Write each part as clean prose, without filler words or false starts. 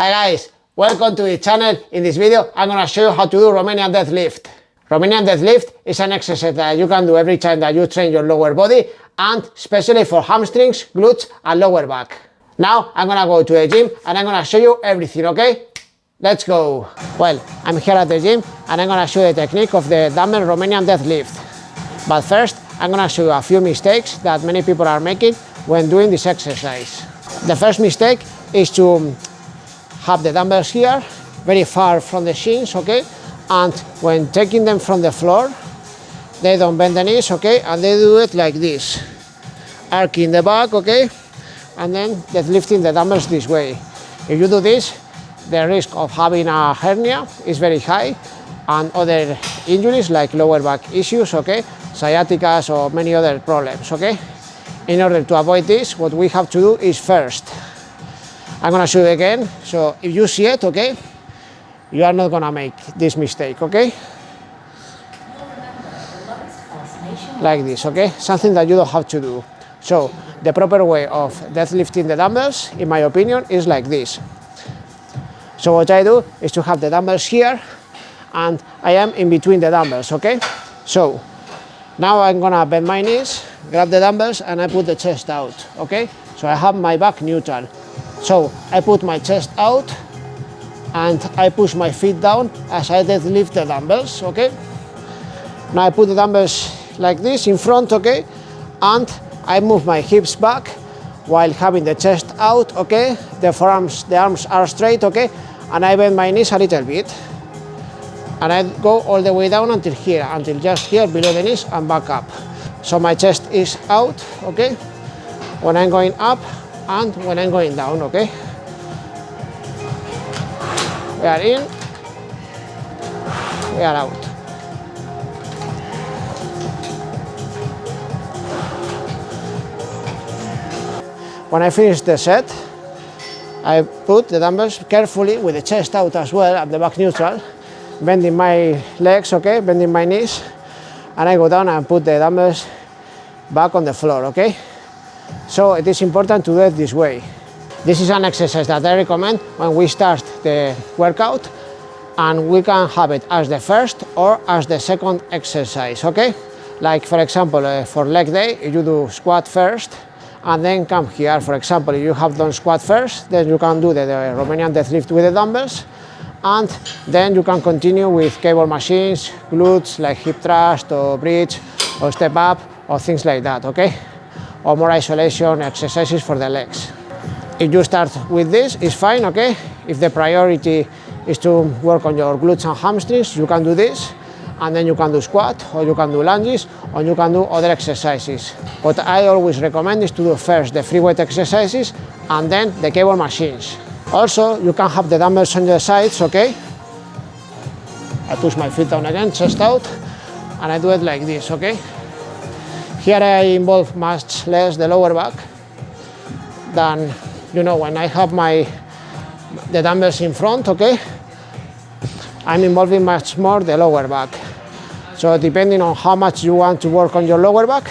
Hi guys, welcome to the channel. In this video I'm gonna show you how to do Romanian deadlift. Romanian deadlift is an exercise that you can do every time that you train your lower body, and especially for hamstrings, glutes and lower back. Now I'm gonna go to the gym and I'm gonna show you everything, okay? Let's go. Well, I'm here at the gym and I'm gonna show you the technique of the Dumbbell Romanian Deadlift. But first, I'm gonna show you a few mistakes that many people are making when doing this exercise. The first mistake is to have the dumbbells here, very far from the shins, okay? And when taking them from the floor, they don't bend the knees, okay? And they do it like this, arcing the back, okay? And then deadlifting the dumbbells this way. If you do this, the risk of having a hernia is very high, and other injuries like lower back issues, okay? Sciaticas or many other problems, okay? In order to avoid this, what we have to do is first, I'm gonna show you again, so if you see it, okay, you are not gonna make this mistake, okay? Like this, okay? Something that you don't have to do. So the proper way of deadlifting the dumbbells, in my opinion, is like this. So what I do is to have the dumbbells here, and I am in between the dumbbells, okay? So now I'm gonna bend my knees, grab the dumbbells, and I put the chest out, okay? So I have my back neutral. So I put my chest out and I push my feet down as I deadlift the dumbbells, okay? Now I put the dumbbells like this in front, okay? And I move my hips back while having the chest out, okay? The arms are straight, okay? And I bend my knees a little bit. And I go all the way down until here, until just here below the knees and back up. So my chest is out, okay? When I'm going up and when I'm going down, okay? We are in, we are out. When I finish the set, I put the dumbbells carefully with the chest out as well and the back neutral, bending my legs, okay, bending my knees, and I go down and put the dumbbells back on the floor, okay? So it is important to do it this way. This is an exercise that I recommend when we start the workout, and we can have it as the first or as the second exercise, okay? Like for example, for leg day, if you do squat first and then come here. For example, if you have done squat first, then you can do the Romanian deadlift with the dumbbells, and then you can continue with cable machines, glutes like hip thrust or bridge or step up or things like that, okay? Or more isolation exercises for the legs. If you start with this, it's fine, okay? If the priority is to work on your glutes and hamstrings, you can do this, and then you can do squat, or you can do lunges, or you can do other exercises. What I always recommend is to do first the free weight exercises and then the cable machines. Also, you can have the dumbbells on the sides, okay? I push my feet down again, chest out, and I do it like this, okay? Here I involve much less the lower back than, you know, when I have the dumbbells in front, okay? I'm involving much more the lower back. So depending on how much you want to work on your lower back,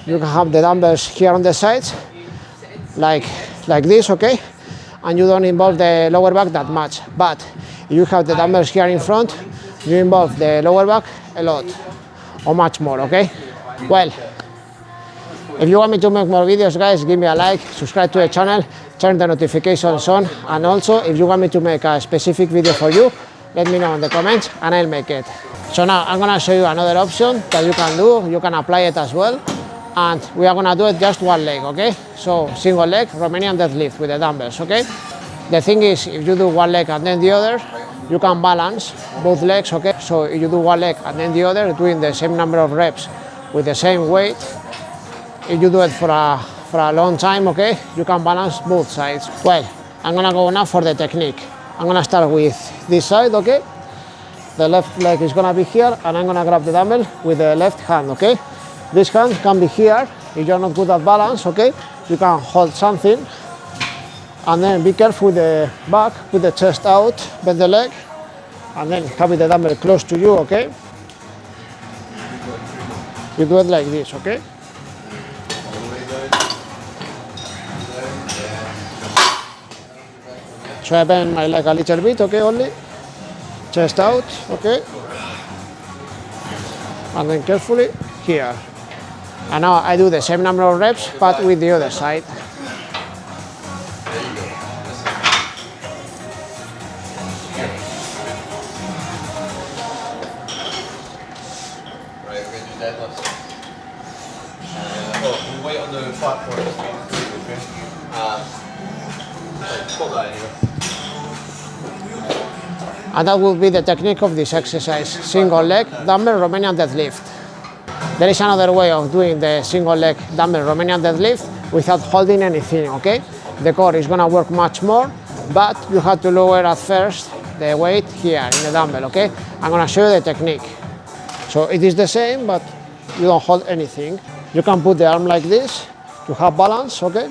you can have the dumbbells here on the sides, like this, okay? And you don't involve the lower back that much. But if you have the dumbbells here in front, you involve the lower back a lot, or much more, okay? Well, if you want me to make more videos, guys, give me a like, subscribe to the channel, turn the notifications on, and also if you want me to make a specific video for you, let me know in the comments and I'll make it. So now I'm gonna show you another option that you can do. You can apply it as well, and we are gonna do it just one leg, okay? So single leg Romanian deadlift with the dumbbells, okay? The thing is, if you do one leg and then the other, you can balance both legs, okay? So if you do one leg and then the other, doing the same number of reps with the same weight, if you do it for a long time, okay, you can balance both sides. Well, I'm gonna go now for the technique. I'm gonna start with this side, okay? The left leg is gonna be here, and I'm gonna grab the dumbbell with the left hand, okay? This hand can be here. If you're not good at balance, okay, you can hold something, and then be careful with the back, put the chest out, bend the leg, and then have the dumbbell close to you, okay? You do it like this, okay? So I bend my leg a little bit, okay, only. Chest out, okay. And then carefully here. And now I do the same number of reps, but with the other side. Right, we're going to do deadlifts. We'll wait on the platform. Okay. Pull that anyway. And that will be the technique of this exercise, single leg dumbbell Romanian deadlift. There is another way of doing the single leg dumbbell Romanian deadlift without holding anything, okay? The core is gonna work much more, but you have to lower at first the weight here in the dumbbell, okay? I'm gonna show you the technique. So it is the same, but you don't hold anything. You can put the arm like this to have balance, okay?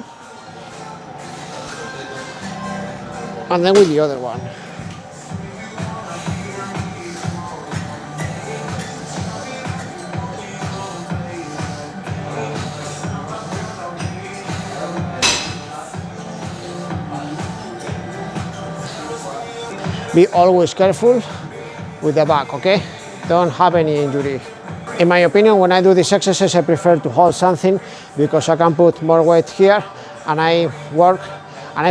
And then with the other one. Be always careful with the back, okay? Don't have any injury. In my opinion, when I do this exercise, I prefer to hold something because I can put more weight here and I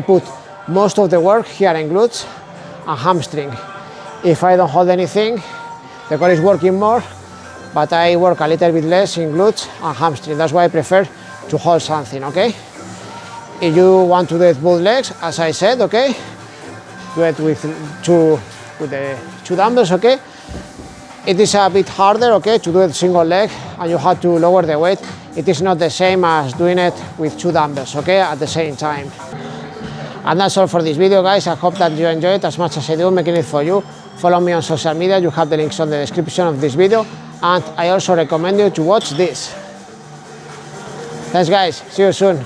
put most of the work here in glutes and hamstring. If I don't hold anything, the core is working more, but I work a little bit less in glutes and hamstring. That's why I prefer to hold something, okay? If you want to do it both legs, as I said, okay? Do it with the two dumbbells, okay? It is a bit harder, okay, to do it single leg, and you have to lower the weight. It is not the same as doing it with two dumbbells, okay, at the same time. And that's all for this video, guys. I hope that you enjoyed it as much as I do making it for you. Follow me on social media. You have the links on the description of this video, and I also recommend you to watch this. Thanks, guys. See you soon.